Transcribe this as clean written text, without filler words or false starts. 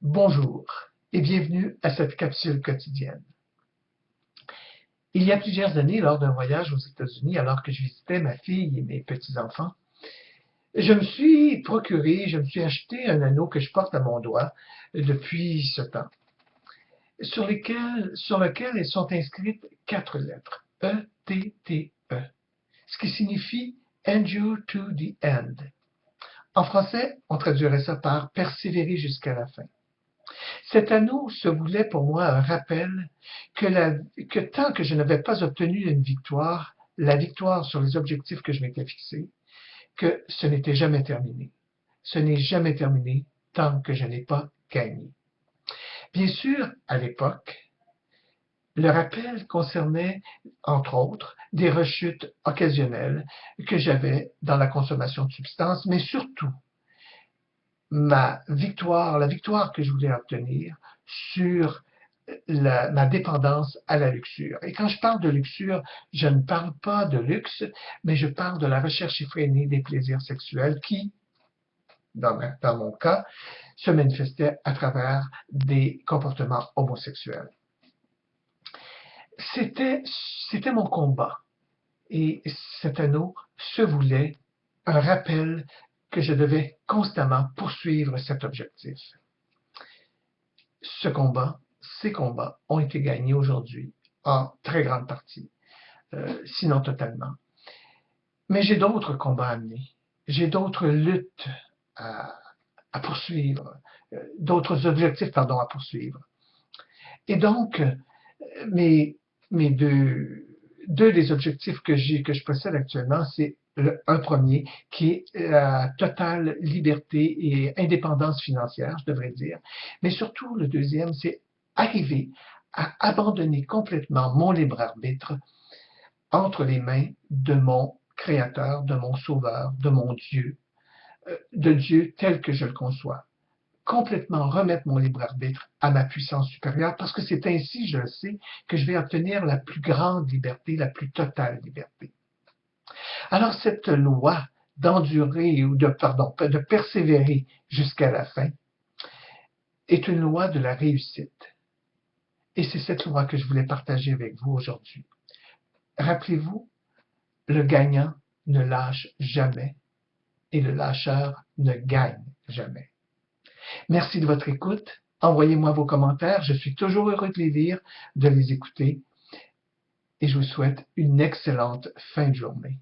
Bonjour et bienvenue à cette capsule quotidienne. Il y a plusieurs années, lors d'un voyage aux États-Unis, alors que je visitais ma fille et mes petits-enfants, je me suis acheté un anneau que je porte à mon doigt depuis ce temps, sur lequel sont inscrites 4 lettres, E-T-T-E, ce qui signifie Endure to the End. En français, on traduirait ça par persévérer jusqu'à la fin. Cet anneau se voulait pour moi un rappel que tant que je n'avais pas obtenu une victoire, la victoire sur les objectifs que je m'étais fixés, que ce n'était jamais terminé. Ce n'est jamais terminé tant que je n'ai pas gagné. Bien sûr, à l'époque, le rappel concernait, entre autres, des rechutes occasionnelles que j'avais dans la consommation de substances, mais surtout la victoire que je voulais obtenir sur ma dépendance à la luxure. Et quand je parle de luxure, je ne parle pas de luxe, mais je parle de la recherche effrénée des plaisirs sexuels qui, dans mon cas, se manifestaient à travers des comportements homosexuels. C'était mon combat. Et cet anneau se voulait un rappel que je devais constamment poursuivre cet objectif. Ces combats ont été gagnés aujourd'hui en très grande partie, sinon totalement. Mais j'ai d'autres combats à mener, j'ai d'autres luttes à poursuivre, d'autres objectifs, à poursuivre. Et donc, mes deux des objectifs que je possède actuellement, c'est un premier qui est la totale liberté et indépendance financière, je devrais dire. Mais surtout, le deuxième, c'est arriver à abandonner complètement mon libre arbitre entre les mains de mon Créateur, de mon Sauveur, de mon Dieu, de Dieu tel que je le conçois. Complètement remettre mon libre arbitre à ma puissance supérieure, parce que c'est ainsi, je le sais, que je vais obtenir la plus grande liberté, la plus totale liberté. Alors cette loi d'endurer ou de persévérer jusqu'à la fin est une loi de la réussite. Et c'est cette loi que je voulais partager avec vous aujourd'hui. Rappelez-vous, le gagnant ne lâche jamais et le lâcheur ne gagne jamais. Merci de votre écoute. Envoyez-moi vos commentaires. Je suis toujours heureux de les lire, de les écouter. Et je vous souhaite une excellente fin de journée.